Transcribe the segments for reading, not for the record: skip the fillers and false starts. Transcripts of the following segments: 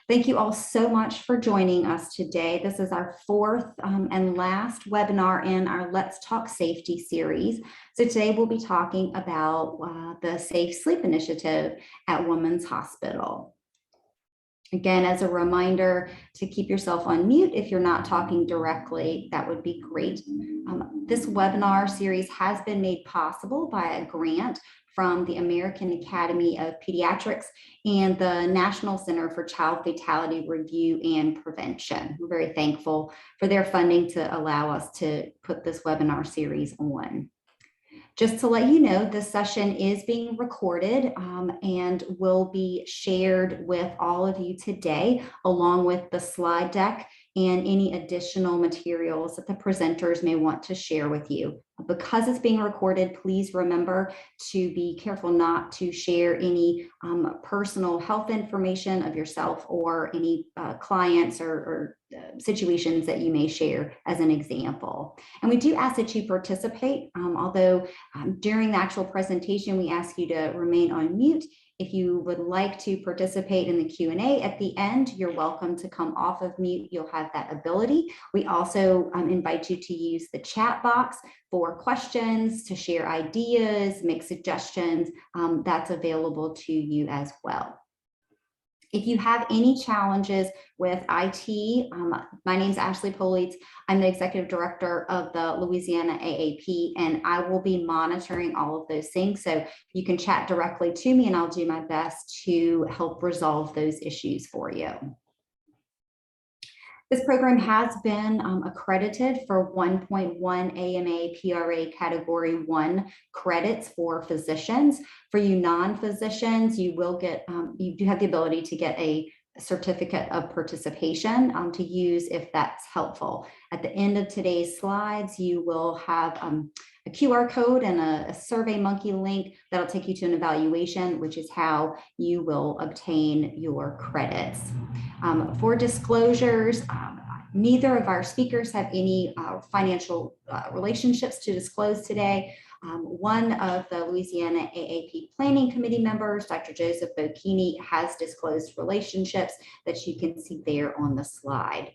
Thank you all so much for joining us today. This is our fourth and last webinar in our Let's Talk Safety series. So today we'll be talking about the Safe Sleep Initiative at Women's Hospital. Again, as a reminder to keep yourself on mute if you're not talking directly, that would be great. This webinar series has been made possible by a grant from the American Academy of Pediatrics and the National Center for Child Fatality Review and Prevention. We're very thankful for their funding to allow us to put this webinar series on. Just to let you know, this session is being recorded and will be shared with all of you today, along with the slide deck and any additional materials that the presenters may want to share with you. Because it's being recorded, please remember to be careful not to share any personal health information of yourself or any clients or situations that you may share as an example. And we do ask that you participate, although during the actual presentation, we ask you to remain on mute. If you would like to participate in the Q&A at the end, you're welcome to come off of mute. You'll have that ability. We also invite you to use the chat box for questions, to share ideas, make suggestions. That's available to you as well. If you have any challenges with IT, my name is Ashley Polites. I'm the Executive Director of the Louisiana AAP, and I will be monitoring all of those things. So you can chat directly to me, and I'll do my best to help resolve those issues for you. This program has been accredited for 1.1 AMA PRA Category 1 credits for physicians. For you non-physicians, you will get, you do have the ability to get a certificate of participation to use if that's helpful. At the end of today's slides, you will have a QR code and a SurveyMonkey link that'll take you to an evaluation, which is how you will obtain your credits. For disclosures, neither of our speakers have any financial relationships to disclose today. One of the Louisiana AAP Planning Committee members, Dr. Joseph Bocchini, has disclosed relationships that you can see there on the slide.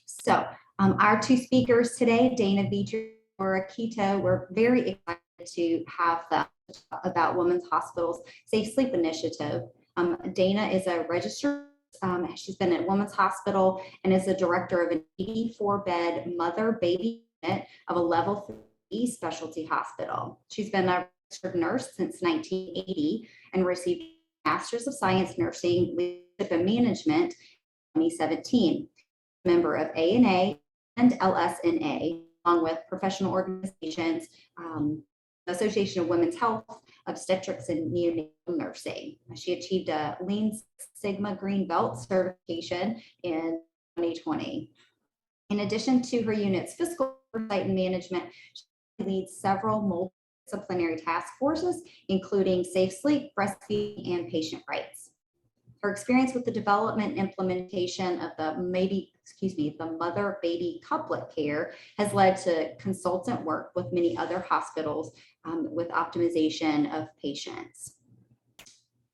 So our two speakers today, Dana Beecher, Laura Quito, we're very excited to have them about Women's Hospital's Safe Sleep Initiative. Dana is a registered, she's been at Women's Hospital and is the director of an 84-bed mother-baby unit of a level 3 specialty hospital. She's been a registered nurse since 1980 and received a Master's of Science Nursing Leadership and Management in 2017. Member of ANA and LSNA, along with professional organizations, Association of Women's Health, Obstetrics and Neonatal Nursing. She achieved a Lean Six Sigma Green Belt certification in 2020. In addition to her unit's fiscal oversight and management, she leads several multidisciplinary task forces, including safe sleep, breastfeeding, and patient rights. Her experience with the development and implementation of the mother-baby couplet care has led to consultant work with many other hospitals with optimization of patients.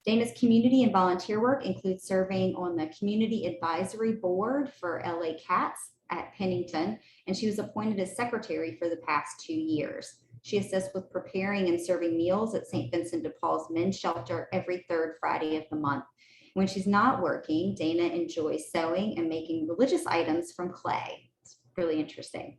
Dana's community and volunteer work includes serving on the Community Advisory Board for LA Cats at Pennington, and she was appointed as secretary for the past 2 years. She assists with preparing and serving meals at St. Vincent de Paul's Men's Shelter every third Friday of the month. When she's not working, Dana enjoys sewing and making religious items from clay. It's really interesting.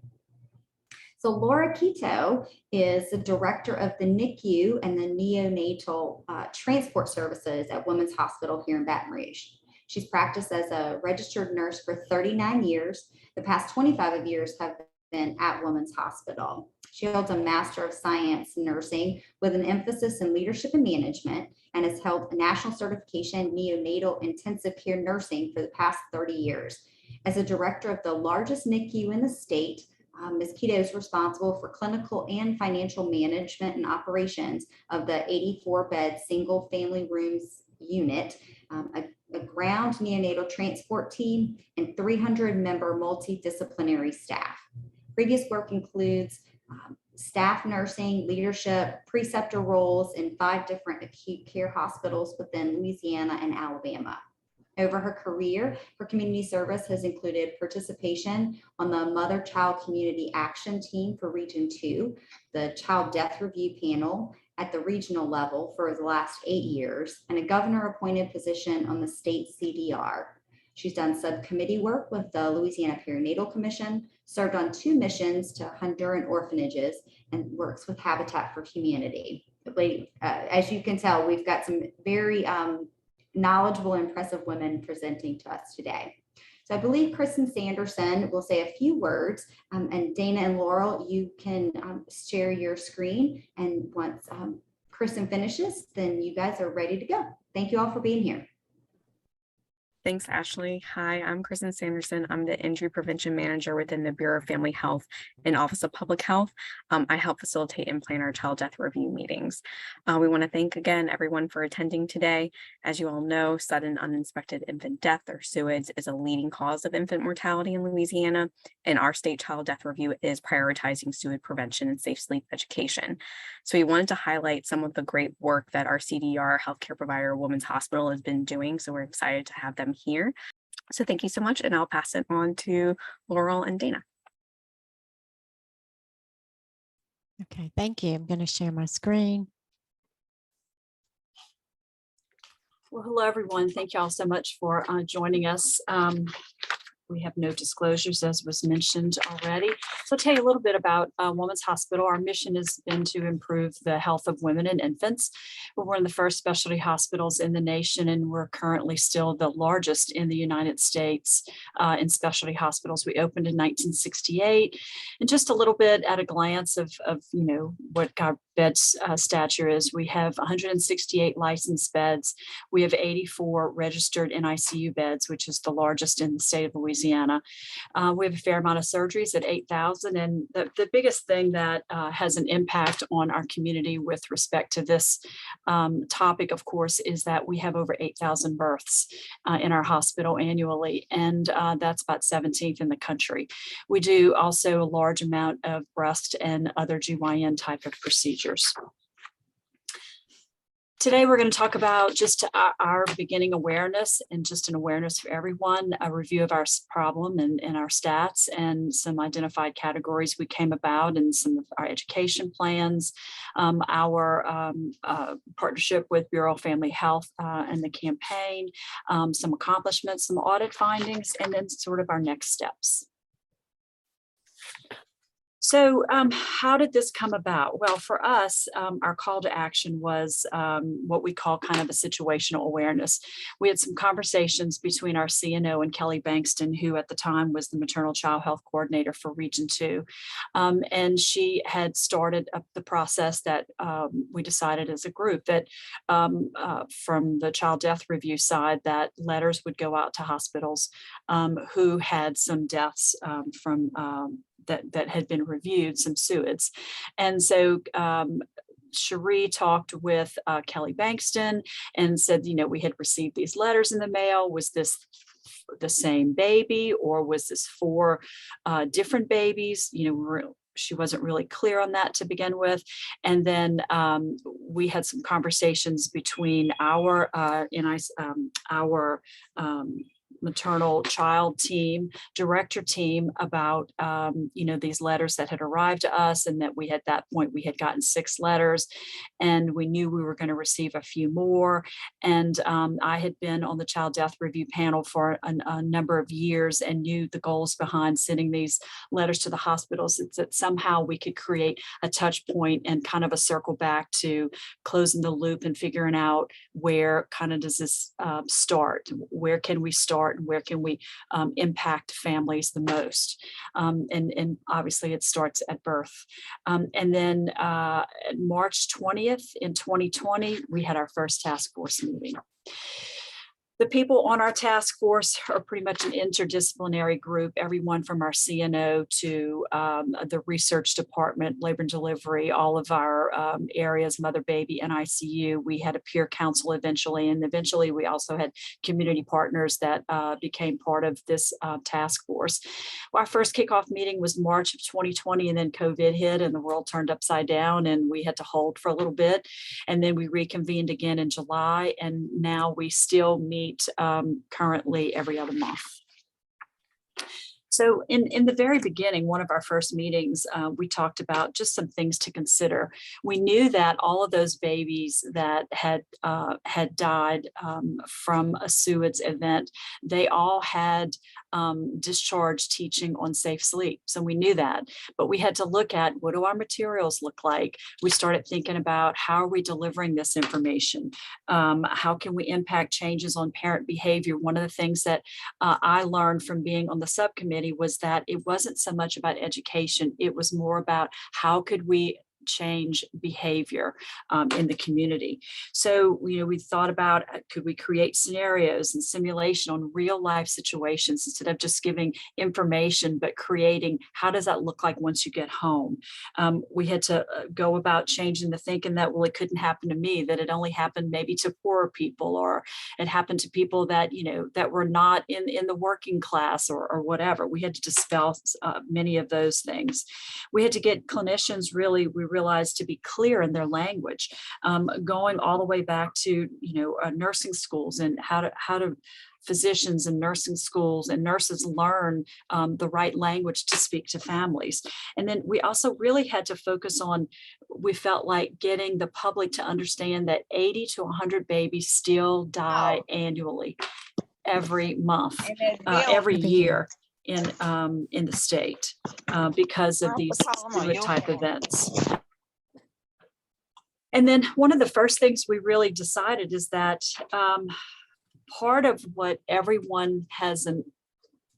So Laura Quito is the director of the NICU and the neonatal transport services at Women's Hospital here in Baton Rouge. She's practiced as a registered nurse for 39 years. The past 25 years have been at Women's Hospital. She holds a Master of Science Nursing with an emphasis in leadership and management, and has held a national certification neonatal intensive care nursing for the past 30 years. As a director of the largest NICU in the state, Ms. Quito is responsible for clinical and financial management and operations of the 84-bed single family rooms unit, a ground neonatal transport team, and 300-member multidisciplinary staff. Previous work includes staff nursing, leadership, preceptor roles in 5 different acute care hospitals within Louisiana and Alabama. Over her career, her community service has included participation on the Mother-Child Community Action Team for Region 2, the Child Death Review Panel at the regional level for the last 8 years, and a governor-appointed position on the state CDR. She's done subcommittee work with the Louisiana Perinatal Commission, served on 2 missions to Honduran orphanages, and works with Habitat for Humanity. As you can tell, we've got some very knowledgeable, impressive women presenting to us today. So I believe Kristen Sanderson will say a few words, and Dana and Laurel, you can share your screen. And once Kristen finishes, then you guys are ready to go. Thank you all for being here. Thanks, Ashley. Hi, I'm Kristen Sanderson. I'm the Injury Prevention Manager within the Bureau of Family Health and Office of Public Health. I help facilitate and plan our child death review meetings. We want to thank again everyone for attending today. As you all know, sudden uninspected infant death or SUIDs is a leading cause of infant mortality in Louisiana, and our state child death review is prioritizing SUID prevention and safe sleep education. So we wanted to highlight some of the great work that our CDR healthcare provider, Women's Hospital, has been doing. So we're excited to have them here. So thank you so much, and I'll pass it on to Laurel and Dana. Okay, thank you. I'm going to share my screen. Well, hello, everyone. Thank you all so much for joining us. We have no disclosures, as was mentioned already. So I'll tell you a little bit about Women's Hospital. Our mission has been to improve the health of women and infants. We're one of the first specialty hospitals in the nation, and we're currently still the largest in the United States in specialty hospitals. We opened in 1968, and just a little bit at a glance of you know what our bed stature is. We have 168 licensed beds. We have 84 registered NICU beds, which is the largest in the state of Louisiana. We have a fair amount of surgeries at 8,000. And the biggest thing that has an impact on our community with respect to this topic, of course, is that we have over 8,000 births in our hospital annually. And that's about 17th in the country. We do also a large amount of breast and other GYN type of procedures. Today, we're going to talk about just our beginning awareness and just an awareness for everyone, a review of our problem and our stats and some identified categories we came about and some of our education plans, our partnership with Bureau of Family Health and the campaign, some accomplishments, some audit findings, and then sort of our next steps. So how did this come about? Well, for us, our call to action was what we call kind of a situational awareness. We had some conversations between our CNO and Kelly Bankston, who at the time was the maternal child health coordinator for Region 2. And she had started up the process that we decided as a group that from the child death review side, that letters would go out to hospitals who had some deaths from that had been reviewed, some SUIDs. And so Cherie talked with Kelly Bankston and said, you know, we had received these letters in the mail. Was this the same baby, or was this 4 different babies? You know, she wasn't really clear on that to begin with. And then we had some conversations between our maternal child team, director team about, you know, these letters that had arrived to us, and that we at that point, we had gotten 6 letters and we knew we were going to receive a few more. And I had been on the child death review panel for a number of years and knew the goals behind sending these letters to the hospitals. It's that somehow we could create a touch point and kind of a circle back to closing the loop and figuring out where kind of does this start? Where can we start? And where can we impact families the most? And obviously it starts at birth. And then March 20th in 2020, we had our first task force meeting. The people on our task force are pretty much an interdisciplinary group, everyone from our CNO to the research department, labor and delivery, all of our areas, mother, baby, and ICU. We had a peer council eventually, and eventually we also had community partners that became part of this task force. Our first kickoff meeting was March of 2020, and then COVID hit and the world turned upside down and we had to hold for a little bit. And then we reconvened again in July, and now we still meet meet currently every other month. So in the very beginning, one of our first meetings, we talked about just some things to consider. We knew that all of those babies that had died from a SUIDS event, they all had discharge teaching on safe sleep. So we knew that, but we had to look at, what do our materials look like? We started thinking about, how are we delivering this information? How can we impact changes on parent behavior? One of the things that I learned from being on the subcommittee was that it wasn't so much about education, it was more about how could we change behavior in the community. So, we thought about, could we create scenarios and simulation on real life situations instead of just giving information, but creating, how does that look like once you get home? We had to go about changing the thinking that, well, it couldn't happen to me, that it only happened maybe to poorer people, or it happened to people that, that were not in the working class or whatever. We had to dispel many of those things. We had to get clinicians we realized, to be clear in their language, going all the way back to nursing schools, and how to physicians and nursing schools and nurses learn the right language to speak to families. And then we also really had to focus on, we felt like, getting the public to understand that 80 to 100 babies still die annually, every month, every year in the state because of these SUID type events. And then one of the first things we really decided is that part of what everyone has a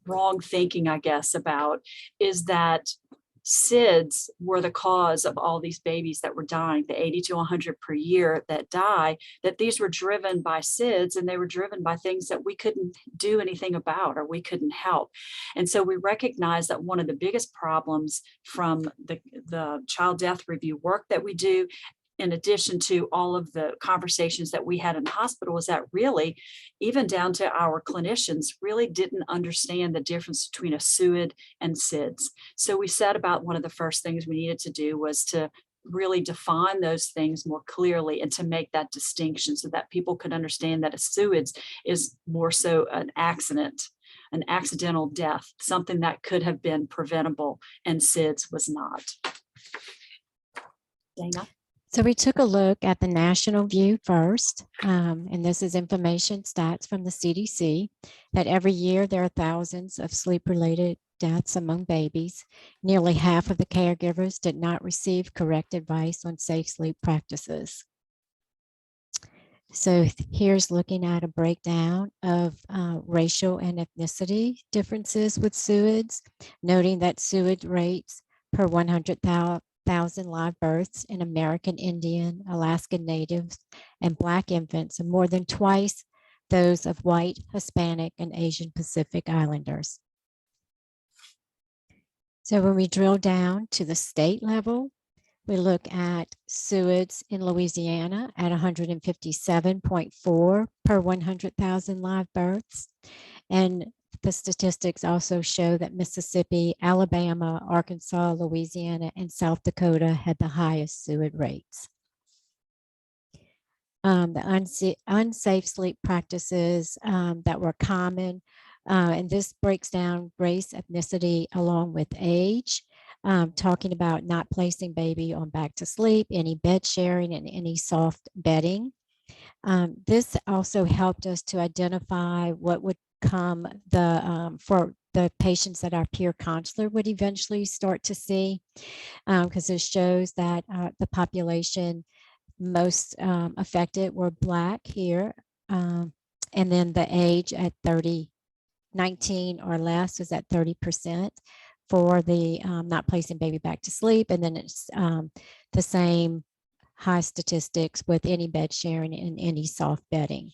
wrong thinking, I guess, about is that SIDS were the cause of all these babies that were dying, the 80 to 100 per year that die, that these were driven by SIDS, and they were driven by things that we couldn't do anything about, or we couldn't help. And so we recognized that one of the biggest problems from the child death review work that we do, in addition to all of the conversations that we had in the hospital, was that really, even down to our clinicians, really didn't understand the difference between a SUID and SIDS. So we set about, one of the first things we needed to do was to really define those things more clearly, and to make that distinction so that people could understand that a SUIDS is more so an accident, an accidental death, something that could have been preventable, and SIDS was not. Dana? So we took a look at the national view first, and this is information stats from the CDC, that every year there are thousands of sleep-related deaths among babies. Nearly half of the caregivers did not receive correct advice on safe sleep practices. So here's looking at a breakdown of racial and ethnicity differences with SUIDs, noting that SUID rates per 100,000 live births in American Indian, Alaskan Natives, and Black infants are more than twice those of white, Hispanic, and Asian Pacific Islanders. So when we drill down to the state level, we look at SUIDs in Louisiana at 157.4 per 100,000 live births. And the statistics also show that Mississippi, Alabama, Arkansas, Louisiana, and South Dakota had the highest SUID rates. The unsafe sleep practices that were common, and this breaks down race, ethnicity, along with age, talking about not placing baby on back to sleep, any bed sharing, and any soft bedding. This also helped us to identify what would come for the patients that our peer counselor would eventually start to see, because it shows that the population most affected were Black here, and then the age at 19 or less was at 30% for the not placing baby back to sleep, and then it's the same high statistics with any bed sharing and any soft bedding.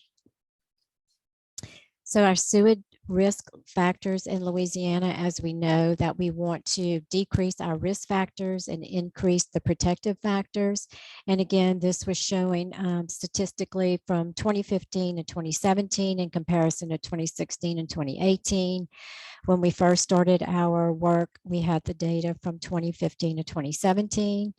So our SUID risk factors in Louisiana, as we know that we want to decrease our risk factors and increase the protective factors. And again, this was showing statistically from 2015 to 2017 in comparison to 2016 and 2018. When we first started our work, we had the data from 2015 to 2017.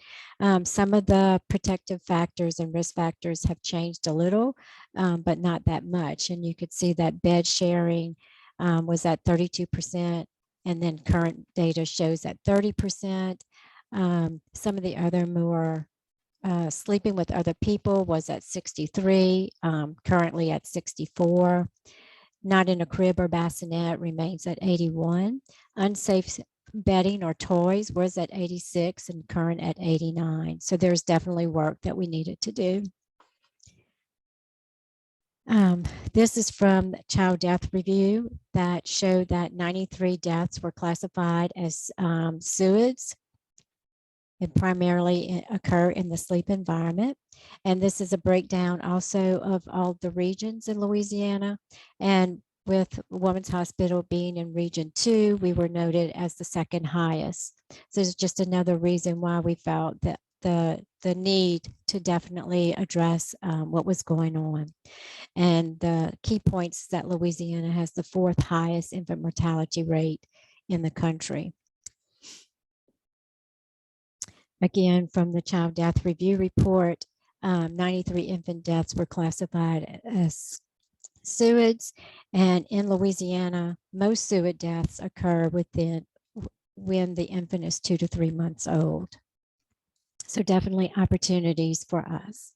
Some of the protective factors and risk factors have changed a little, but not that much. And you could see that bed sharing was at 32%, and then current data shows at 30%. Some of the other more sleeping with other people was at 63, currently at 64. Not in a crib or bassinet remains at 81. Unsafe bedding or toys was at 86 and current at 89. So there's definitely work that we needed to do. This is from Child Death Review that showed that 93 deaths were classified as SUIDs and primarily occur in the sleep environment. And this is a breakdown also of all the regions in Louisiana. And with Women's Hospital being in Region 2, we were noted as the second highest. So it's just another reason why we felt that the need to definitely address what was going on. And the key points is that Louisiana has the 4th highest infant mortality rate in the country. Again, from the Child Death Review Report, 93 infant deaths were classified as SUIDs, and in Louisiana, most SUID deaths occur when the infant is 2 to 3 months old. So definitely opportunities for us.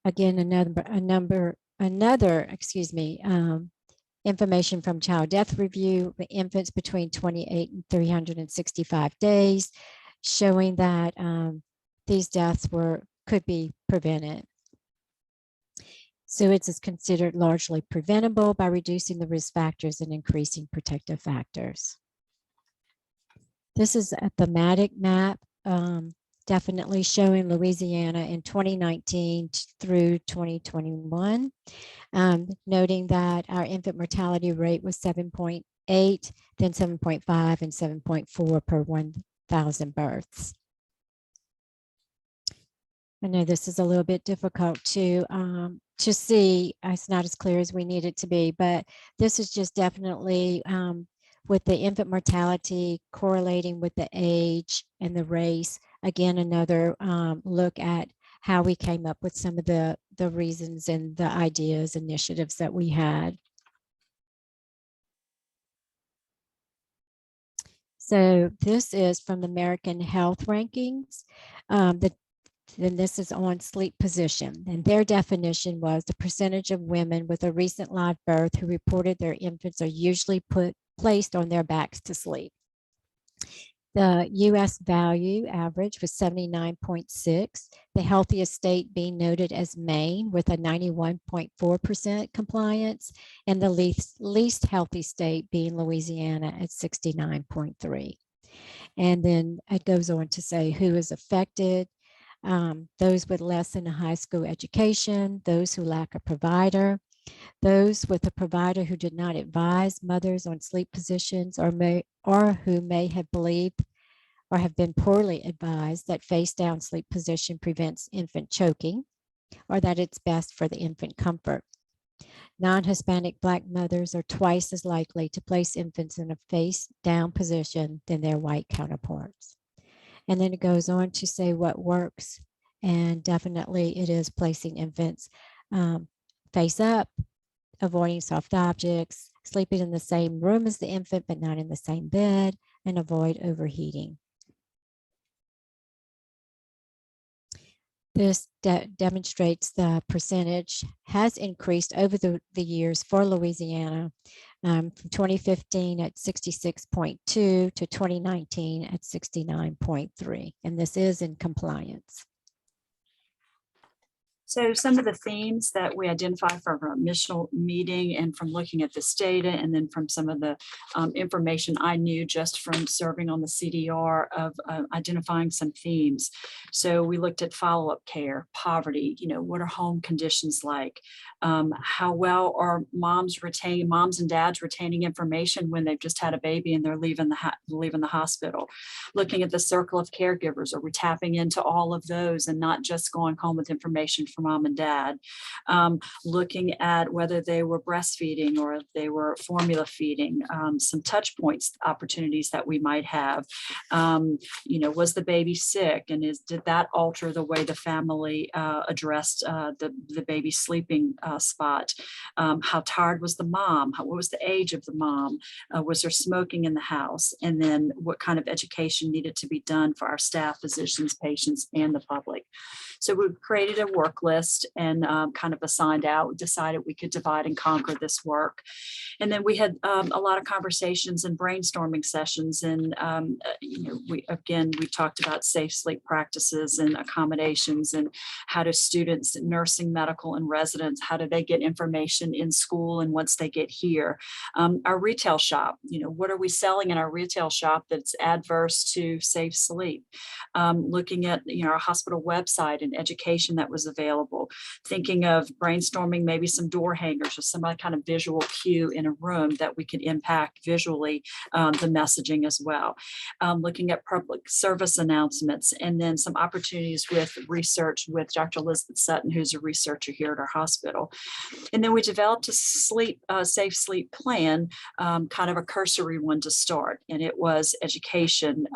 Again, another information from Child Death Review, the infants between 28 and 365 days, showing that these deaths could be prevented. SUIDs is considered largely preventable by reducing the risk factors and increasing protective factors. This is a thematic map, definitely showing Louisiana in 2019 through 2021. Noting that our infant mortality rate was 7.8, then 7.5 and 7.4 per 1,000 births. I know this is a little bit difficult to see. It's not as clear as we need it to be, but this is just definitely with the infant mortality correlating with the age and the race. Again, another look at how we came up with some of the reasons and the ideas, initiatives that we had. So this is from the American Health Rankings. Then this is on sleep position, and their definition was the percentage of women with a recent live birth who reported their infants are usually placed on their backs to sleep. The US value average was 79.6, the healthiest state being noted as Maine with a 91.4% compliance, and the least healthy state being Louisiana at 69.3. And then it goes on to say who is affected. Those with less than a high school education, those who lack a provider, those with a provider who did not advise mothers on sleep positions or who may have believed or have been poorly advised that face down sleep position prevents infant choking or that it's best for the infant comfort. Non-Hispanic Black mothers are twice as likely to place infants in a face down position than their white counterparts. And then it goes on to say what works, and definitely it is placing infants face up, avoiding soft objects, sleeping in the same room as the infant but not in the same bed, and avoid overheating. This demonstrates the percentage has increased over the years for Louisiana from 2015 at 66.2 to 2019 at 69.3, and this is in compliance. So some of the themes that we identified from our initial meeting and from looking at this data, and then from some of the information I knew just from serving on the CDR of identifying some themes. So we looked at follow-up care, poverty, what are home conditions like? How well are moms and dads retaining information when they've just had a baby and they're leaving the hospital? Looking at the circle of caregivers, are we tapping into all of those and not just going home with information for mom and dad? Looking at whether they were breastfeeding or if they were formula feeding, some touch points opportunities that we might have. Was the baby sick, and did that alter the way the family addressed the baby sleeping spot? How tired was the mom? What was the age of the mom? Was there smoking in the house? And then what kind of education needed to be done for our staff, physicians, patients, and the public? So we created a work list and kind of decided we could divide and conquer this work. And then we had a lot of conversations and brainstorming sessions. And, we talked about safe sleep practices and accommodations, and how do students, nursing, medical, and residents, how do they get information in school and once they get here? Our retail shop, what are we selling in our retail shop that's adverse to safe sleep? Looking at, our hospital website and education that was available, thinking of brainstorming maybe some door hangers or some other kind of visual cue in a room that we could impact visually the messaging as well. Looking at public service announcements, and then some opportunities with research with Dr. Elizabeth Sutton, who's a researcher here at our hospital. And then we developed a safe sleep plan, kind of a cursory one to start. And it was education.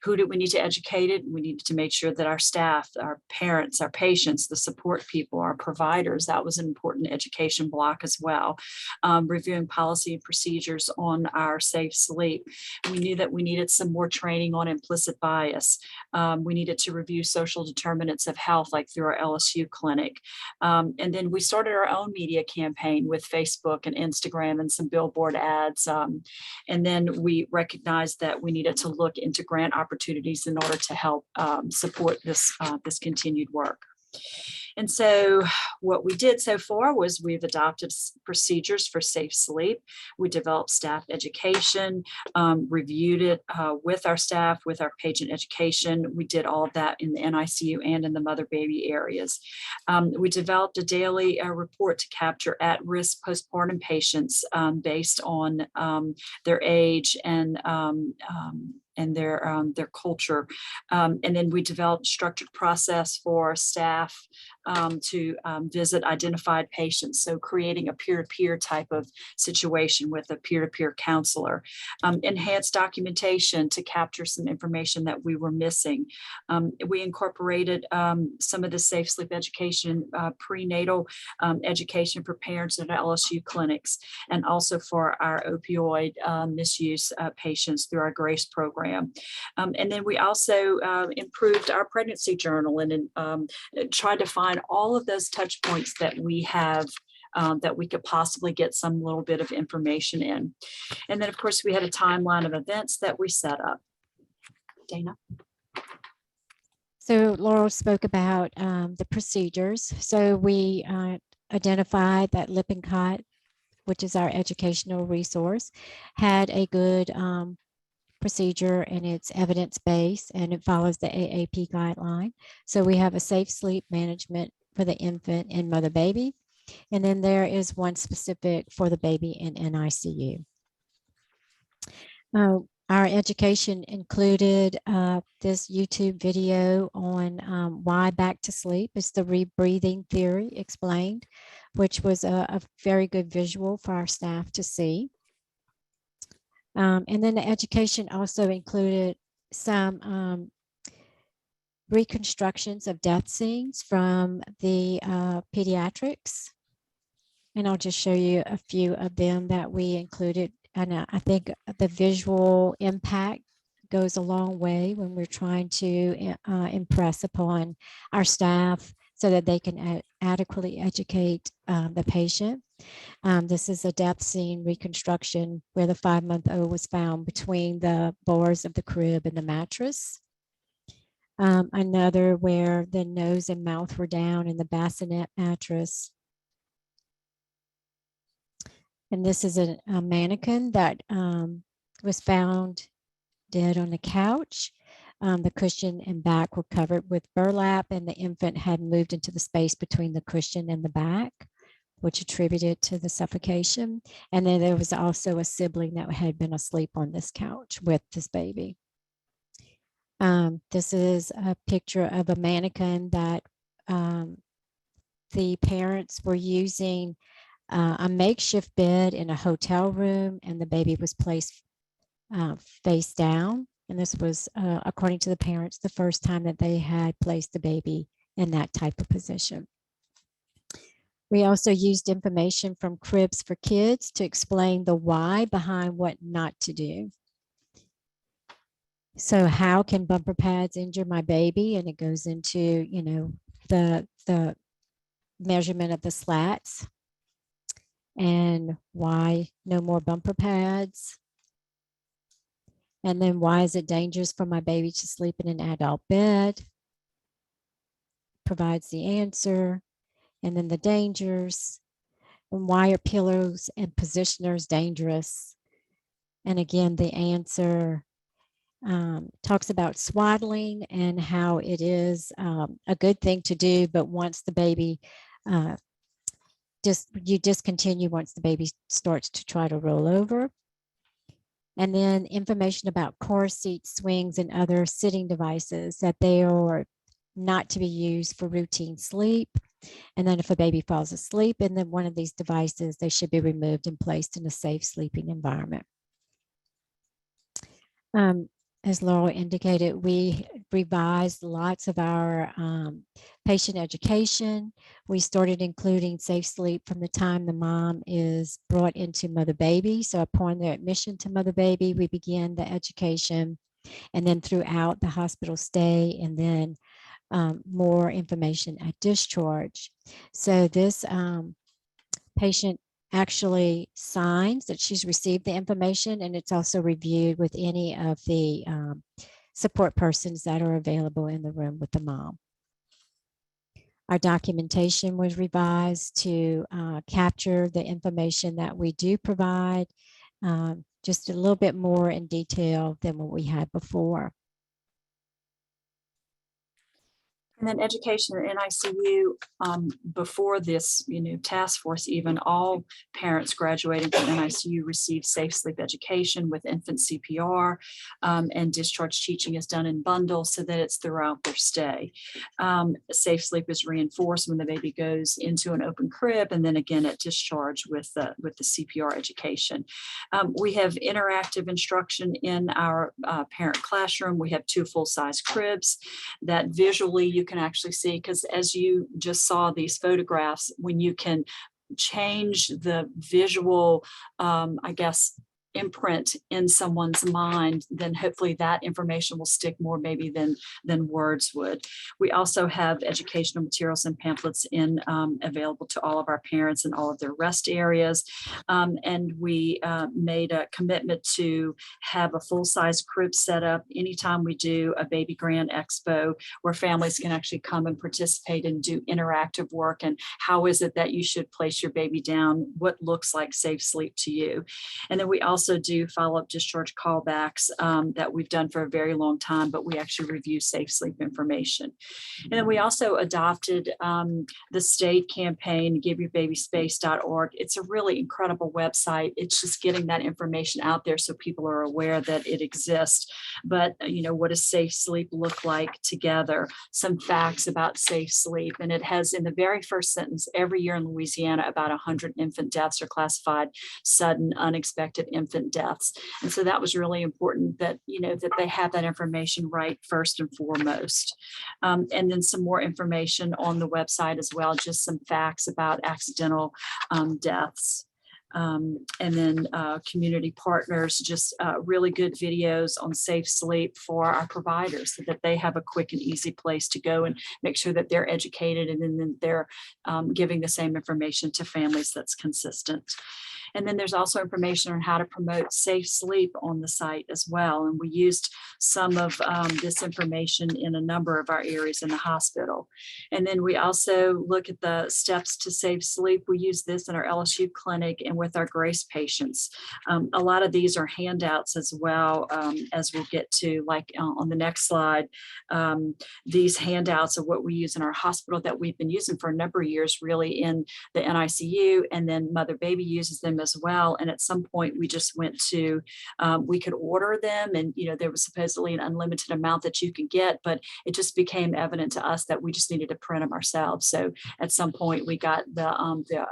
Who do we need to educate it? We needed to make sure that our staff, our parents, our patients, the support people, our providers, that was an important education block as well. Reviewing policy and procedures on our safe sleep. We knew that we needed some more training on implicit bias. We needed to review social determinants of health, like through our LSU clinic. And then we started our own media campaign with Facebook and Instagram and some billboard ads. And then we recognized that we needed to look into grant opportunities in order to help support this continued work. And so what we did so far was we've adopted procedures for safe sleep. We developed staff education, reviewed it with our staff, with our patient education. We did all of that in the NICU and in the mother-baby areas. We developed a daily report to capture at-risk postpartum patients based on their age and their culture. And then we developed a structured process for staff to visit identified patients. So creating a peer-to-peer type of situation with a peer-to-peer counselor. Enhanced documentation to capture some information that we were missing. We incorporated some of the safe sleep education, prenatal education for parents at LSU clinics, and also for our opioid misuse patients through our GRACE program. And then we also improved our pregnancy journal and tried to find all of those touch points that we have that we could possibly get some little bit of information in. And then, of course, we had a timeline of events that we set up. Dana? So Laurel spoke about the procedures. So we identified that Lippincott, which is our educational resource, had a good procedure, and it's evidence-based, and it follows the AAP guideline. So we have a safe sleep management for the infant and mother baby. And then there is one specific for the baby in NICU. Our education included this YouTube video on why back to sleep. It's the rebreathing theory explained, which was a very good visual for our staff to see. And then the education also included some reconstructions of death scenes from the pediatrics. And I'll just show you a few of them that we included. And I think the visual impact goes a long way when we're trying to impress upon our staff so that they can adequately educate the patient. This is a death scene reconstruction where the 5-month-old was found between the bars of the crib and the mattress. Another where the nose and mouth were down in the bassinet mattress. And this is a mannequin that was found dead on the couch. The cushion and back were covered with burlap, and the infant had moved into the space between the cushion and the back, which attributed to the suffocation. And then there was also a sibling that had been asleep on this couch with this baby. This is a picture of a mannequin that the parents were using a makeshift bed in a hotel room, and the baby was placed face down. And this was, according to the parents, the first time that they had placed the baby in that type of position. We also used information from Cribs for Kids to explain the why behind what not to do. So how can bumper pads injure my baby? And it goes into, you know, the measurement of the slats and why no more bumper pads. And then why is it dangerous for my baby to sleep in an adult bed? Provides the answer. And then the dangers. And why are pillows and positioners dangerous? And again, the answer talks about swaddling and how it is a good thing to do, but once the baby you discontinue once the baby starts to try to roll over. And then information about car seats, swings, and other sitting devices, that they are not to be used for routine sleep. And then if a baby falls asleep in one of these devices, they should be removed and placed in a safe sleeping environment. As Laurel indicated, we revised lots of our patient education. We started including safe sleep from the time the mom is brought into mother baby. So upon their admission to mother baby, we begin the education, and then throughout the hospital stay, and then more information at discharge. So this patient actually signs that she's received the information, and it's also reviewed with any of the support persons that are available in the room with the mom. Our documentation was revised to capture the information that we do provide, just a little bit more in detail than what we had before. And then education in NICU, before this, task force, even all parents graduating from NICU receive safe sleep education with infant CPR, and discharge teaching is done in bundles so that it's throughout their stay. Safe sleep is reinforced when the baby goes into an open crib, and then again at discharge with the CPR education. We have interactive instruction in our parent classroom. We have 2 full-size cribs that visually you can actually see, because as you just saw these photographs, when you can change the visual, I guess, imprint in someone's mind, then hopefully that information will stick more maybe than words would. We also have educational materials and pamphlets available to all of our parents in all of their rest areas. And we made a commitment to have a full-size crib set up anytime we do a Baby Grand Expo, where families can actually come and participate and do interactive work. And how is it that you should place your baby down? What looks like safe sleep to you? And then we also do follow-up discharge callbacks that we've done for a very long time, but we actually review safe sleep information. And then we also adopted the state campaign, giveyourbabyspace.org. It's a really incredible website. It's just getting that information out there so people are aware that it exists. But, what does safe sleep look like together? Some facts about safe sleep. And it has, in the very first sentence, every year in Louisiana, about 100 infant deaths are classified sudden, unexpected infant deaths. And so that was really important that, that they have that information right first and foremost. And then some more information on the website as well, just some facts about accidental deaths. And then community partners, just really good videos on safe sleep for our providers, so that they have a quick and easy place to go and make sure that they're educated, and then they're giving the same information to families that's consistent. And then there's also information on how to promote safe sleep on the site as well. And we used some of this information in a number of our areas in the hospital. And then we also look at the steps to safe sleep. We use this in our LSU clinic and with our GRACE patients. A lot of these are handouts as well, as we'll get to, like on the next slide. These handouts are what we use in our hospital that we've been using for a number of years, really in the NICU, and then Mother Baby uses them as well. And at some point we just went to, we could order them, and there was supposedly an unlimited amount that you could get, but it just became evident to us that we just needed to print them ourselves. So at some point we got the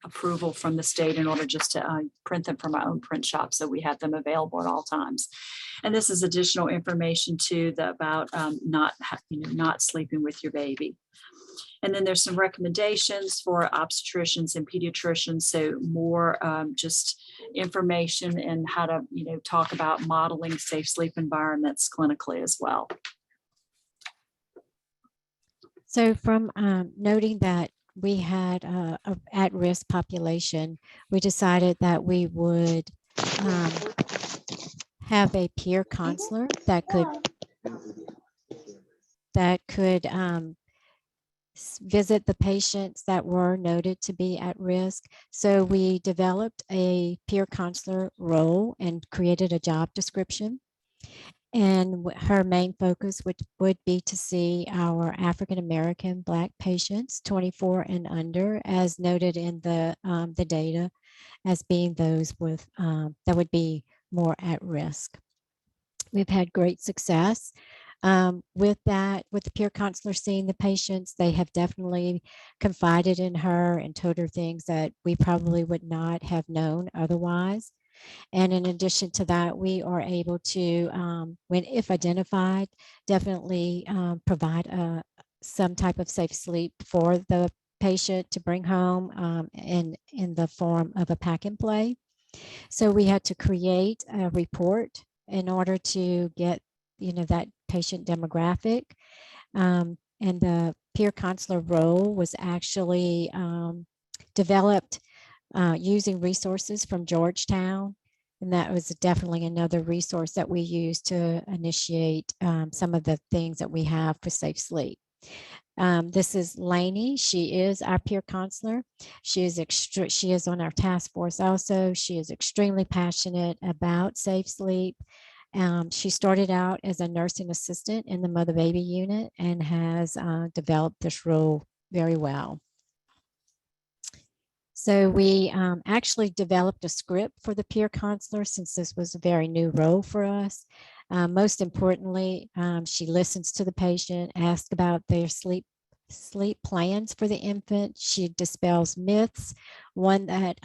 approval from the state in order just to print them from our own print shop, so we have them available at all times. And this is additional information too about not sleeping with your baby. And then there's some recommendations for obstetricians and pediatricians, so more just information and how to talk about modeling safe sleep environments clinically as well. So from noting that we had a at-risk population, we decided that we would have a peer counselor that could visit the patients that were noted to be at risk. So we developed a peer counselor role and created a job description. And her main focus would be to see our African-American Black patients 24 and under, as noted in the data, as being those with that would be more at risk. We've had great success with that, with the peer counselor seeing the patients. They have definitely confided in her and told her things that we probably would not have known otherwise. And in addition to that, we are able to, if identified, definitely provide some type of safe sleep for the patient to bring home in the form of a pack and play. So we had to create a report in order to get, that patient demographic. And the peer counselor role was actually developed using resources from Georgetown. And that was definitely another resource that we used to initiate some of the things that we have for safe sleep. This is Lainey. She is our peer counselor. She is on our task force also. She is extremely passionate about safe sleep. She started out as a nursing assistant in the mother baby unit and has developed this role very well. So we actually developed a script for the peer counselor, since this was a very new role for us. Most importantly, she listens to the patient, asks about their sleep plans for the infant. She dispels myths. One that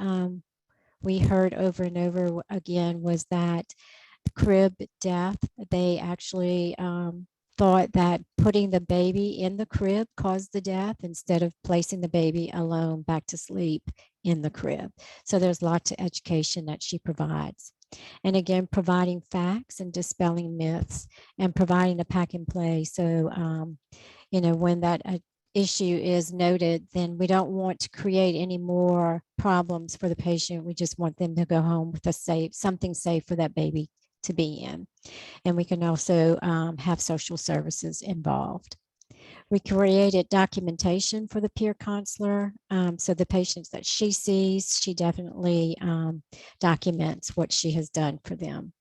we heard over and over again was that crib death. They actually thought that putting the baby in the crib caused the death, instead of placing the baby alone back to sleep in the crib. So there's lots of education that she provides. And again, providing facts and dispelling myths and providing a pack and play. So, when that issue is noted, then we don't want to create any more problems for the patient. We just want them to go home with something safe for that baby to be in. And we can also have social services involved. We created documentation for the peer counselor. So the patients that she sees, she definitely documents what she has done for them.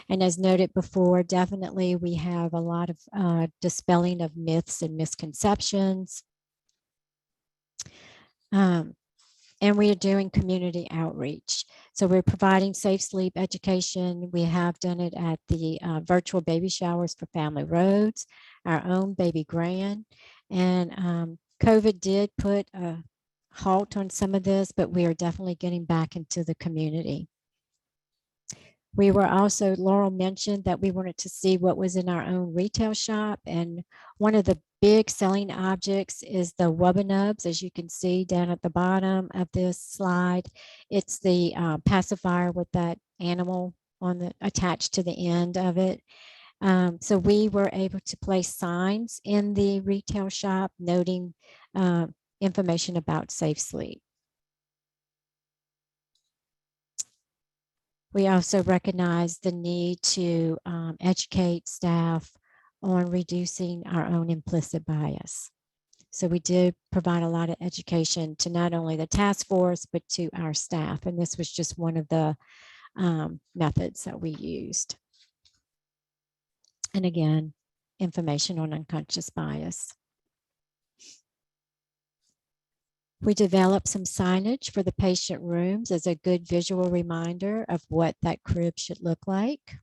And as noted before, definitely we have a lot of dispelling of myths and misconceptions. And we are doing community outreach. So we're providing safe sleep education. We have done it at the virtual baby showers for Family Roads, our own Baby Grand. And COVID did put a halt on some of this, but we are definitely getting back into the community. We were also, Laurel mentioned that we wanted to see what was in our own retail shop. And one of the big selling objects is the Wubbanubs, as you can see down at the bottom of this slide. It's the pacifier with that animal attached to the end of it. So we were able to place signs in the retail shop noting information about safe sleep. We also recognize the need to educate staff on reducing our own implicit bias. So we did provide a lot of education to not only the task force, but to our staff. And this was just one of the methods that we used. And again, information on unconscious bias. We developed some signage for the patient rooms as a good visual reminder of what that crib should look like.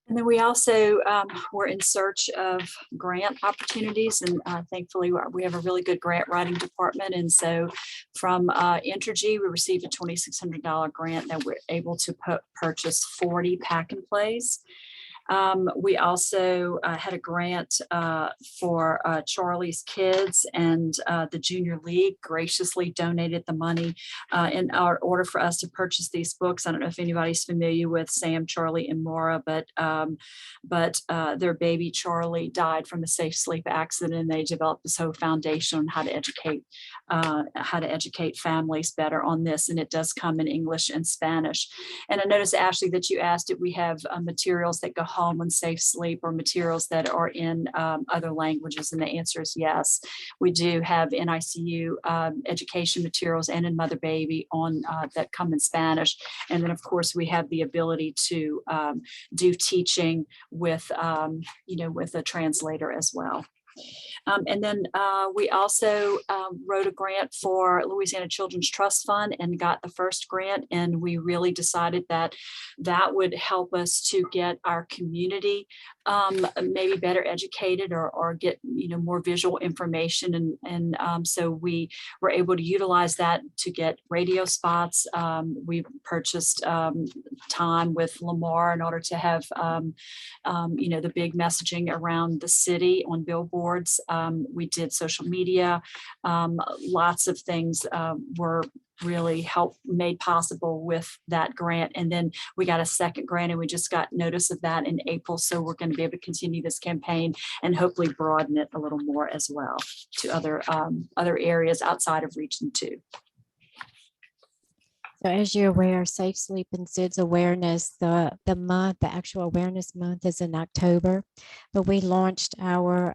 And then we also were in search of grant opportunities, and thankfully we have a really good grant writing department. And so from Entergy, we received a $2,600 grant that we're able to purchase 40 pack and plays. We also had a grant for Charlie's Kids, and the Junior League graciously donated the money in order for us to purchase these books. I don't know if anybody's familiar with Sam, Charlie, and Maura, but their baby Charlie died from a safe sleep accident, and they developed this whole foundation on how to educate families better on this. And it does come in English and Spanish. And I noticed, Ashley, that you asked if we have materials that go home on safe sleep or materials that are in other languages, and the answer is yes. We do have NICU education materials and in Mother Baby on that come in Spanish. And then of course we have the ability to do teaching with, with a translator as well. And then we also wrote a grant for Louisiana Children's Trust Fund and got the first grant. And we really decided that that would help us to get our community maybe better educated or get more visual information. And so we were able to utilize that to get radio spots. We purchased time with Lamar in order to have the big messaging around the city on billboards. We did social media. Lots of things were really made possible with that grant. And then we got a second grant, and we just got notice of that in April. So we're going to be able to continue this campaign and hopefully broaden it a little more as well to other areas outside of Region 2. So as you're aware, Safe Sleep and SIDS awareness, the actual awareness month is in October, but we launched our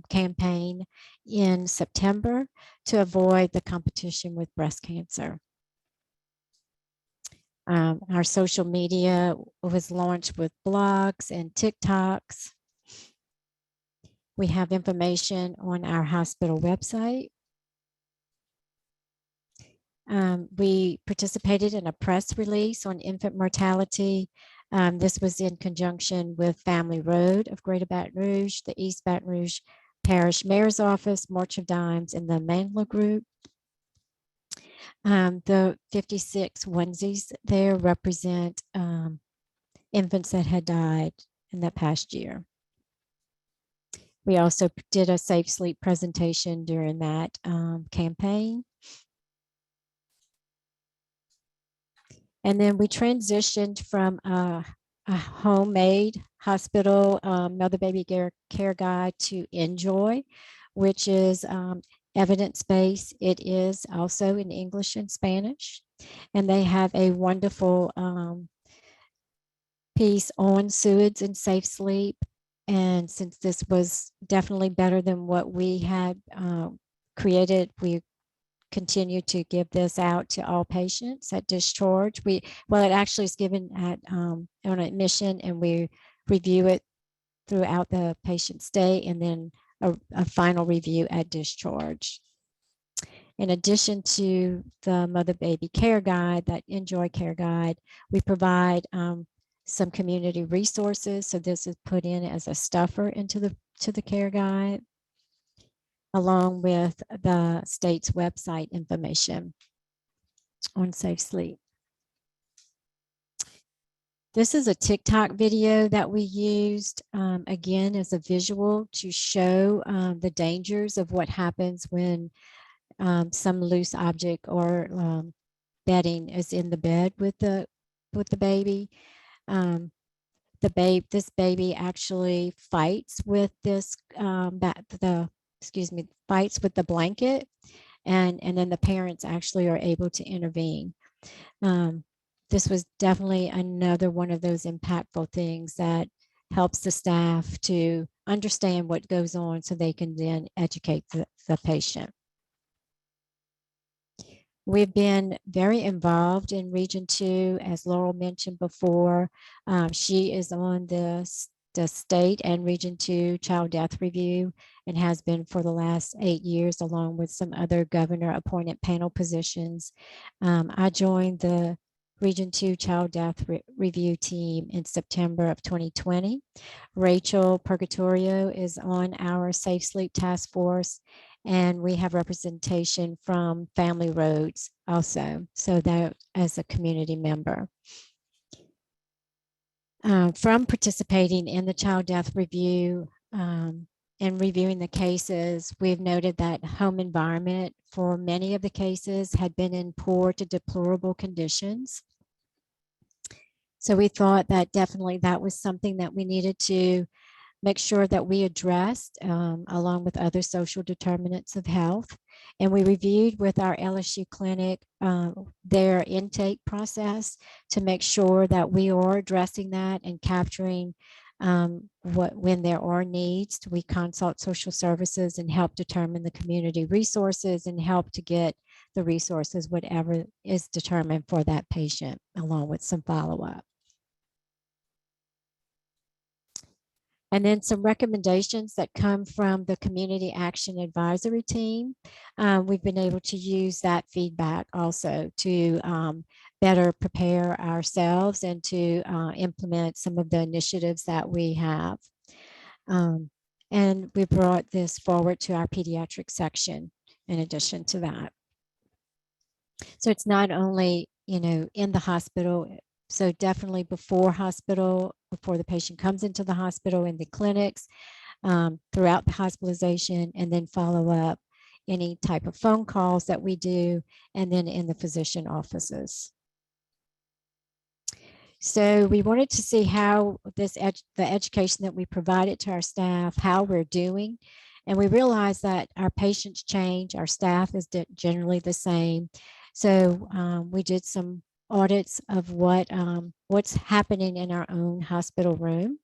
campaign in September to avoid the competition with breast cancer. Our social media was launched with blogs and TikToks. We have information on our hospital website. We participated in a press release on infant mortality. This was in conjunction with Family Road of Greater Baton Rouge, the East Baton Rouge Parish Mayor's Office, March of Dimes, and the Mandla Group. The 56 onesies there represent infants that had died in that past year. We also did a Safe Sleep presentation during that campaign. And then we transitioned from a homemade hospital Mother Baby Care Guide to Enjoy, which is evidence-based. It is also in English and Spanish. And they have a wonderful piece on SIDS and Safe Sleep. And since this was definitely better than what we had created, we continue to give this out to all patients at discharge. It actually is given at on admission, and we review it throughout the patient's stay, and then a final review at discharge. In addition to the Mother Baby Care Guide, that Enjoy Care Guide, we provide some community resources. So this is put in as a stuffer into the care guide, along with the state's website information on Safe Sleep. This is a TikTok video that we used, again, as a visual to show the dangers of what happens when some loose object or bedding is in the bed with the baby. This baby actually fights with fights with the blanket, and then the parents actually are able to intervene. This was definitely another one of those impactful things that helps the staff to understand what goes on so they can then educate the patient. We've been very involved in Region 2, as Laurel mentioned before. She is on the state and Region 2 child death review and has been for the last 8 years, along with some other governor appointed panel positions. I joined the Region 2 child death review team in September of 2020. Rachel Purgatorio is on our Safe Sleep Task Force, and we have representation from Family Roads also, so that as a community member. From participating in the child death review and reviewing the cases, we've noted that home environment for many of the cases had been in poor to deplorable conditions. So we thought that definitely that was something that we needed to make sure that we addressed along with other social determinants of health. And we reviewed with our LSU clinic their intake process to make sure that we are addressing that and capturing when there are needs. We consult social services and help determine the community resources and help to get the resources, whatever is determined for that patient, along with some follow-up. And then some recommendations that come from the Community Action Advisory Team. We've been able to use that feedback also to better prepare ourselves and to implement some of the initiatives that we have. And we brought this forward to our pediatric section in addition to that. So it's not only, in the hospital, so definitely before the patient comes into the hospital, in the clinics, throughout the hospitalization, and then follow up any type of phone calls that we do, and then in the physician offices. So we wanted to see how the education that we provided to our staff, how we're doing. And we realized that our patients change, our staff is generally the same. So we did some audits of what's happening in our own hospital room.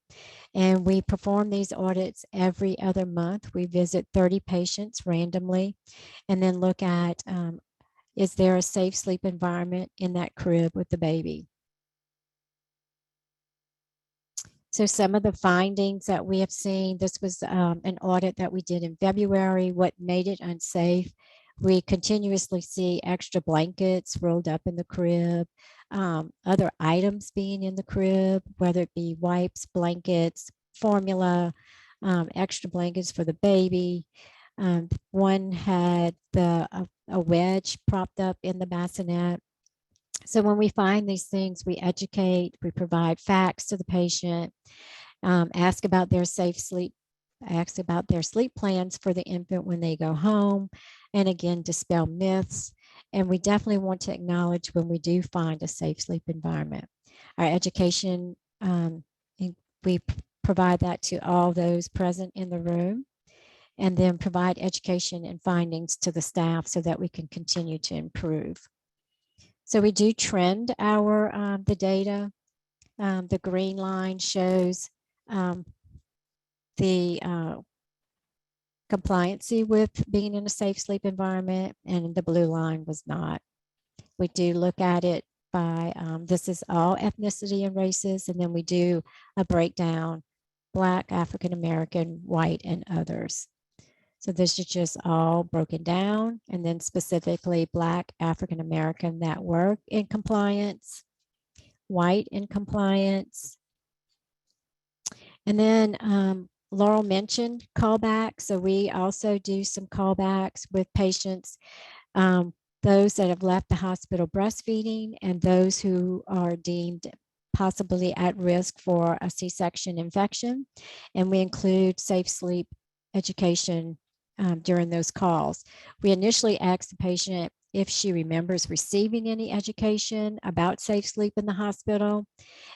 And we perform these audits every other month. We visit 30 patients randomly and then look at, is there a safe sleep environment in that crib with the baby? So some of the findings that we have seen, this was an audit that we did in February, what made it unsafe. We continuously see extra blankets rolled up in the crib, other items being in the crib, whether it be wipes, blankets, formula, extra blankets for the baby. One had a wedge propped up in the bassinet. So when we find these things, we educate, we provide facts to the patient, ask about their safe sleep, ask about their sleep plans for the infant when they go home, and again, dispel myths. And we definitely want to acknowledge when we do find a safe sleep environment. Our education, we provide that to all those present in the room, and then provide education and findings to the staff so that we can continue to improve. So we do trend our the data. The green line shows the compliancy with being in a safe sleep environment, and the blue line was not. We do look at it by, this is all ethnicity and races, and then we do a breakdown, Black, African American, white, and others. So this is just all broken down, and then specifically Black, African American that were in compliance, white in compliance. And then Laurel mentioned callbacks. So we also do some callbacks with patients, those that have left the hospital breastfeeding and those who are deemed possibly at risk for a C-section infection. And we include safe sleep education during those calls. We initially asked the patient if she remembers receiving any education about safe sleep in the hospital.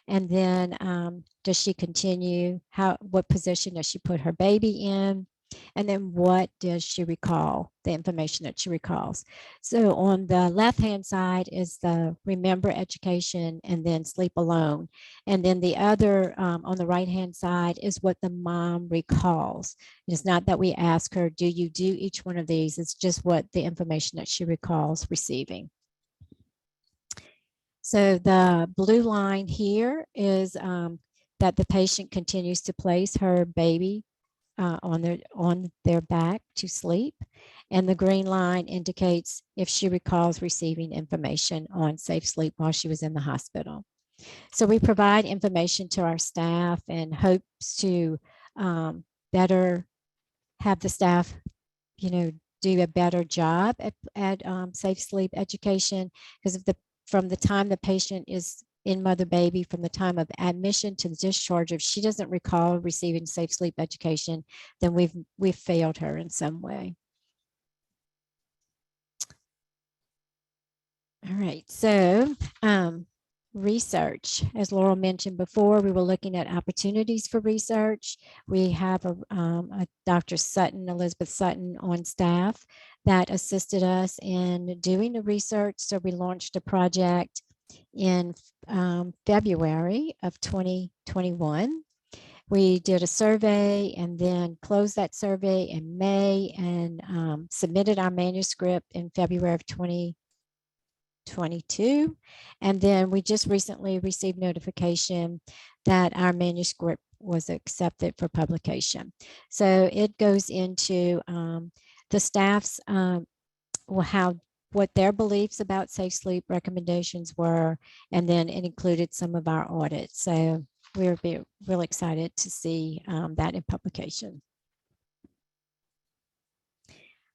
And then does she continue, what position does she put her baby in? And then what does she recall, the information that she recalls. So on the left-hand side is the remember education and then sleep alone. And then the other on the right-hand side is what the mom recalls. It's not that we ask her, do you do each one of these? It's just what the information that she recalls receiving. So the blue line here is that the patient continues to place her baby on their back to sleep. And the green line indicates if she recalls receiving information on safe sleep while she was in the hospital. So we provide information to our staff and hopes to better have the staff, do a better job at safe sleep education, because from the time the patient is in mother baby, from the time of admission to the discharge, if she doesn't recall receiving safe sleep education, then we've failed her in some way. All right, so research, as Laurel mentioned before, we were looking at opportunities for research. We have a Dr. Sutton, Elizabeth Sutton, on staff that assisted us in doing the research. So we launched a project in February of 2021. We did a survey and then closed that survey in May and submitted our manuscript in February of 2022. And then we just recently received notification that our manuscript was accepted for publication. So it goes into the staff's what their beliefs about safe sleep recommendations were, and then it included some of our audits. So we're really excited to see that in publication.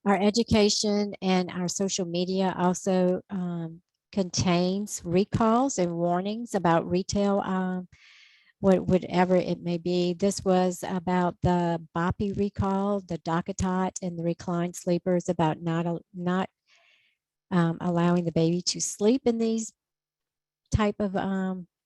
Our education and our social media also contains recalls and warnings about retail, whatever it may be. This was about the BOPI recall, the DockATot, and the reclined sleepers, about not allowing the baby to sleep in these type of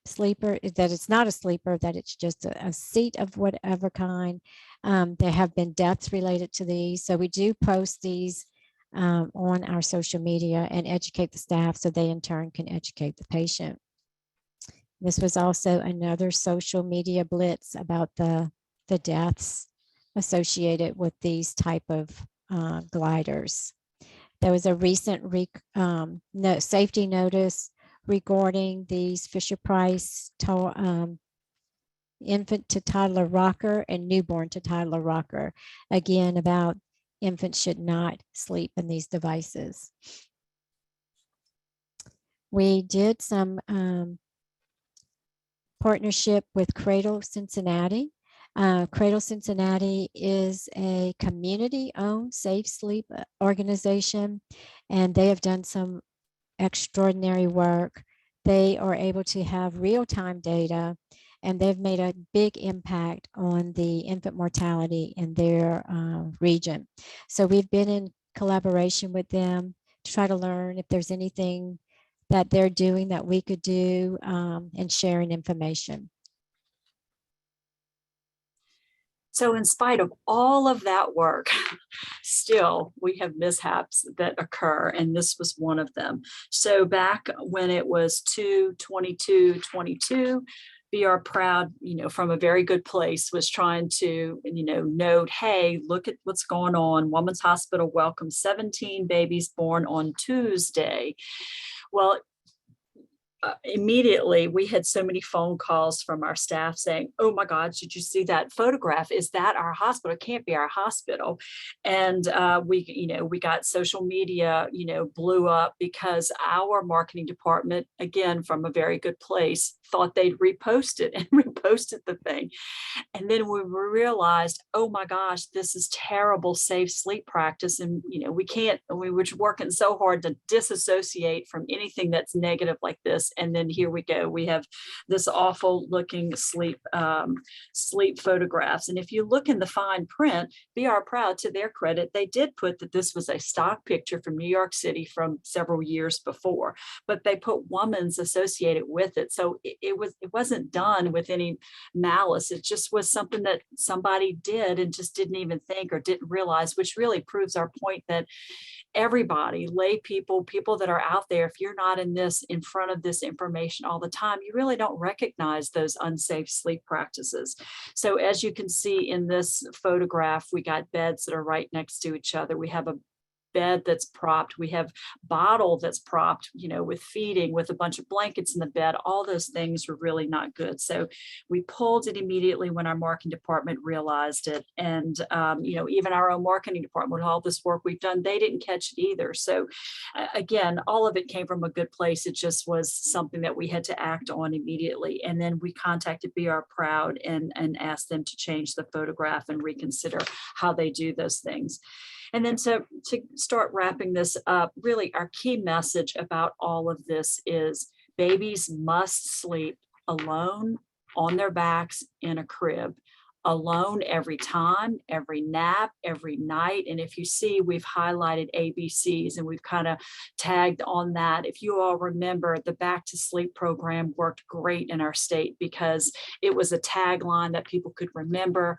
sleeper, that it's not a sleeper, that it's just a seat of whatever kind. There have been deaths related to these. So we do post these on our social media and educate the staff so they in turn can educate the patient. This was also another social media blitz about the deaths associated with these type of gliders. There was a recent safety notice regarding these Fisher-Price infant to toddler rocker and newborn to toddler rocker. Again, about infants should not sleep in these devices. We did some partnership with Cradle Cincinnati. Cradle Cincinnati is a community-owned safe sleep organization, and they have done some extraordinary work. They are able to have real-time data, and they've made a big impact on the infant mortality in their region. So we've been in collaboration with them to try to learn if there's anything that they're doing that we could do, and sharing information. So in spite of all of that work, still we have mishaps that occur, and this was one of them. So back when it was 2/22/22, VR Proud, from a very good place, was trying to, note, hey, look at what's going on. Women's Hospital welcomed 17 babies born on Tuesday. Well, immediately we had so many phone calls from our staff saying, oh my God, did you see that photograph? Is that our hospital? It can't be our hospital. And we got social media, blew up because our marketing department, again, from a very good place, thought they'd repost it and reposted the thing. And then we realized, oh my gosh, this is terrible safe sleep practice. And, we were working so hard to disassociate from anything that's negative like this. this. And then here we go. We have this awful looking sleep photographs. And if you look in the fine print, BR Proud, to their credit, they did put that this was a stock picture from New York City from several years before, but they put Woman's associated with it. So it wasn't done with any malice. It just was something that somebody did and just didn't even think or didn't realize, which really proves our point that everybody, lay people that are out there, if you're not in front of this information all the time, you really don't recognize those unsafe sleep practices. So as you can see in this photograph, we got beds that are right next to each other. We have a bed that's propped. We have bottle that's propped, with feeding, with a bunch of blankets in the bed. All those things were really not good. So we pulled it immediately when our marketing department realized it. And, even our own marketing department, with all this work we've done, they didn't catch it either. So again, all of it came from a good place. It just was something that we had to act on immediately. And then we contacted BR Proud and asked them to change the photograph and reconsider how they do those things. And then to start wrapping this up, really our key message about all of this is babies must sleep alone on their backs in a crib, alone every time, every nap, every night. And if you see, we've highlighted ABCs and we've kind of tagged on that. If you all remember, the Back to Sleep program worked great in our state because it was a tagline that people could remember,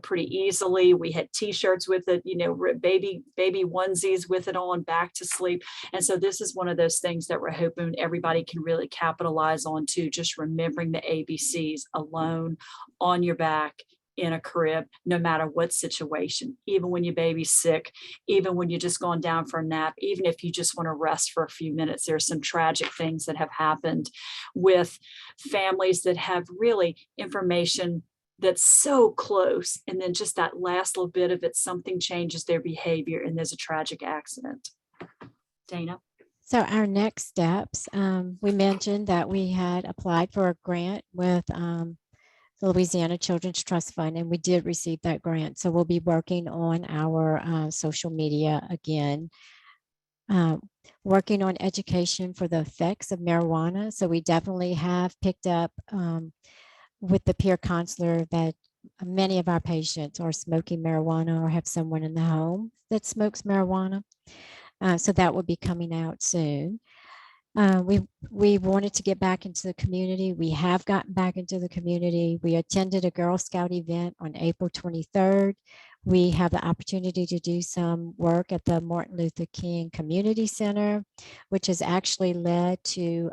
pretty easily. We had t-shirts with it, baby onesies with it on, Back to Sleep. And so this is one of those things that we're hoping everybody can really capitalize on too, just remembering the ABCs: alone, on your back, in a crib, no matter what situation, even when your baby's sick, even when you're just going down for a nap, even if you just want to rest for a few minutes. There's some tragic things that have happened with families that have really information that's so close. And then just that last little bit of it, something changes their behavior and there's a tragic accident. Dana? So our next steps, we mentioned that we had applied for a grant with the Louisiana Children's Trust Fund, and we did receive that grant. So we'll be working on our social media again, working on education for the effects of marijuana. So we definitely have picked up with the peer counselor that many of our patients are smoking marijuana or have someone in the home that smokes marijuana. So that will be coming out soon. We wanted to get back into the community. We have gotten back into the community. We attended a Girl Scout event on April 23rd. We have the opportunity to do some work at the Martin Luther King Community Center, which has actually led to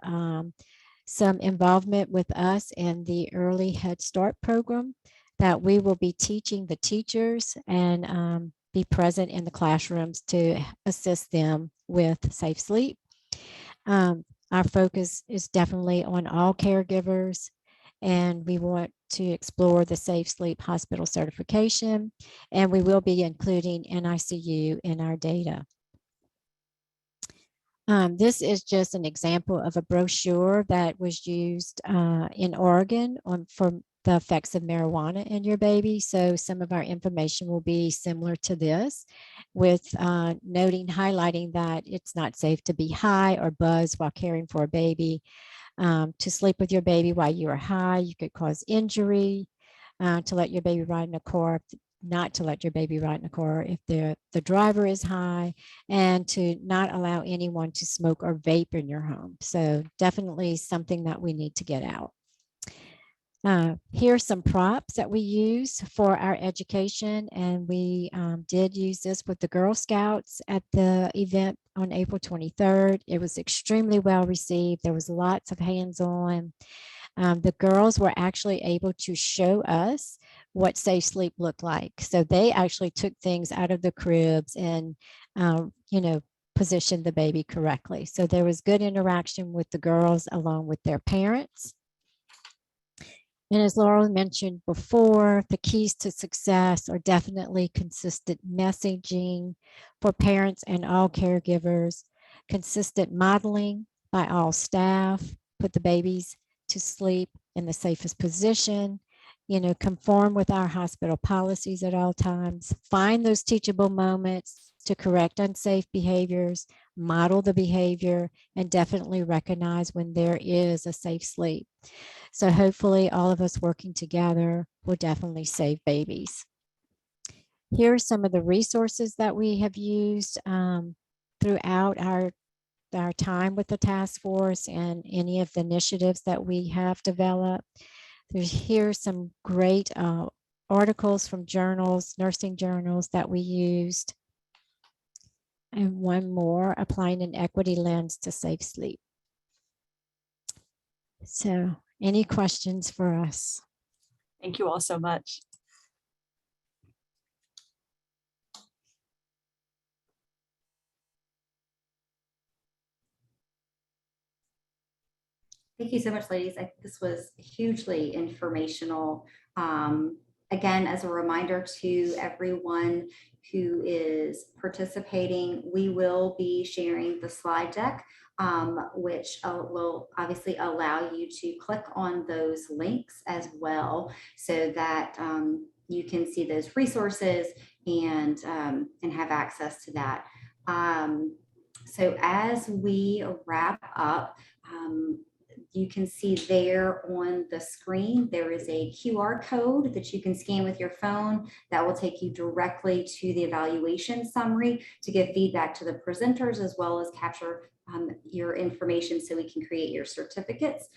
some involvement with us in the Early Head Start program that we will be teaching the teachers and be present in the classrooms to assist them with safe sleep. Our focus is definitely on all caregivers, and we want to explore the Safe Sleep Hospital certification, and we will be including NICU in our data. This is just an example of a brochure that was used in Oregon for the effects of marijuana in your baby. So some of our information will be similar to this, with highlighting that it's not safe to be high or buzz while caring for a baby. To sleep with your baby while you are high, you could cause injury. To let your baby ride in a car, not to let your baby ride in a car if the driver is high, and to not allow anyone to smoke or vape in your home. So definitely something that we need to get out. Here are some props that we use for our education, and we did use this with the Girl Scouts at the event on April 23rd. It was extremely well received. There was lots of hands-on. The girls were actually able to show us what safe sleep looked like. So they actually took things out of the cribs and, positioned the baby correctly. So there was good interaction with the girls along with their parents. And as Laurel mentioned before, the keys to success are definitely consistent messaging for parents and all caregivers, consistent modeling by all staff, put the babies to sleep in the safest position, conform with our hospital policies at all times, find those teachable moments to correct unsafe behaviors, model the behavior, and definitely recognize when there is a safe sleep. So hopefully all of us working together will definitely save babies. Here are some of the resources that we have used throughout our time with the task force and any of the initiatives that we have developed. Here's some great articles from journals, nursing journals that we used. And one more, applying an equity lens to safe sleep. So any questions for us? Thank you all so much. Thank you so much, ladies. This was hugely informational. Again, as a reminder to everyone who is participating, we will be sharing the slide deck, which will obviously allow you to click on those links as well, so that you can see those resources and have access to that. So as we wrap up, you can see there on the screen, there is a QR code that you can scan with your phone that will take you directly to the evaluation summary to give feedback to the presenters, as well as capture your information so we can create your certificates.